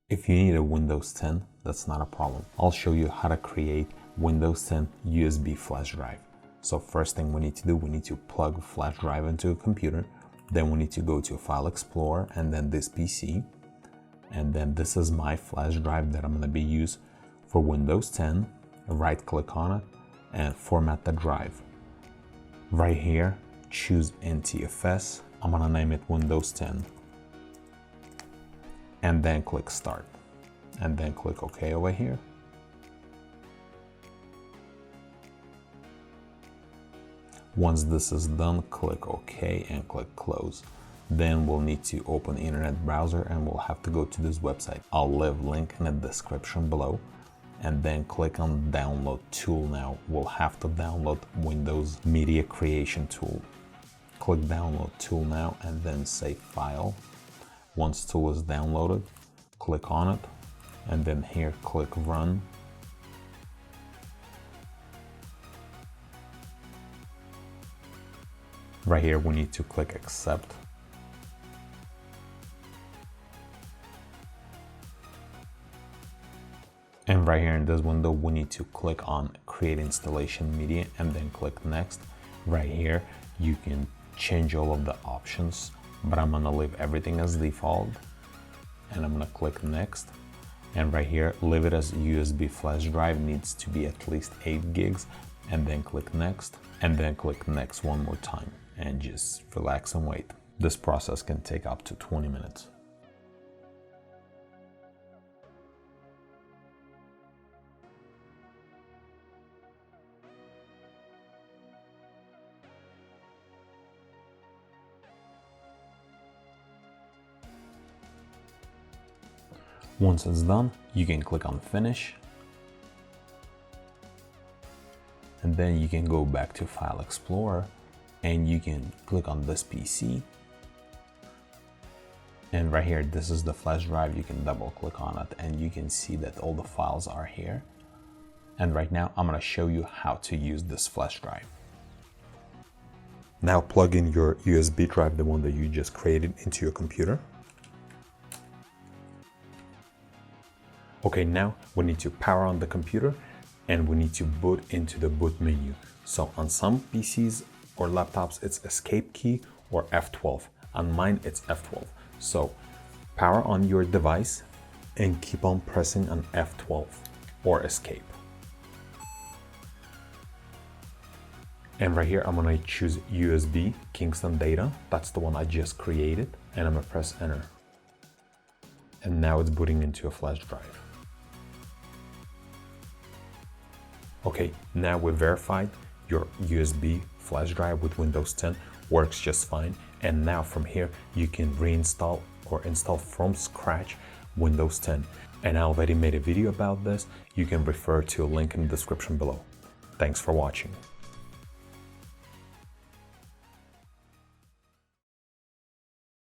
If you need a Windows 10, that's not a problem. I'll show you how to create Windows 10 USB flash drive. So first thing we need to do, we need to plug a flash drive into a computer. Then we need to go to File Explorer and then this PC. And then this is my flash drive that I'm going to be used for Windows 10. Right click on it and format the drive. Right here, choose NTFS. I'm going to name it Windows 10. And then click Start. And then click OK over here. Once this is done, click OK and click Close. Then we'll need to open internet browser and we'll have to go to this website. I'll leave link in the description below. And then click on Download Tool now. We'll have to download Windows Media Creation Tool. Click Download Tool now and then save file. Once tool is downloaded, click on it and then here click Run. Right here we need to click Accept. And right here in this window we need to click on Create Installation Media and then click Next. Right here you can change all of the options, but I'm gonna leave everything as default and I'm gonna click Next. And right here leave it as USB flash drive, needs to be at least 8 gigs, and then click Next and then click Next one more time and just relax and wait. This process can take up to 20 minutes. Once it's done, you can click on Finish. And then you can go back to File Explorer and you can click on this PC. And right here, this is the flash drive. You can double click on it and you can see that all the files are here. And right now, I'm gonna show you how to use this flash drive. Now plug in your USB drive, the one that you just created, into your computer. Okay, now we need to power on the computer and we need to boot into the boot menu. So on some PCs or laptops, it's Escape key or F12. On mine, it's F12. So power on your device and keep on pressing on F12 or Escape. And right here, I'm gonna choose USB Kingston Data. That's the one I just created. And I'm gonna press Enter. And now it's booting into a flash drive. Okay, now we verified your USB flash drive with Windows 10 works just fine. And now from here, you can reinstall or install from scratch Windows 10. And I already made a video about this. You can refer to a link in the description below. Thanks for watching.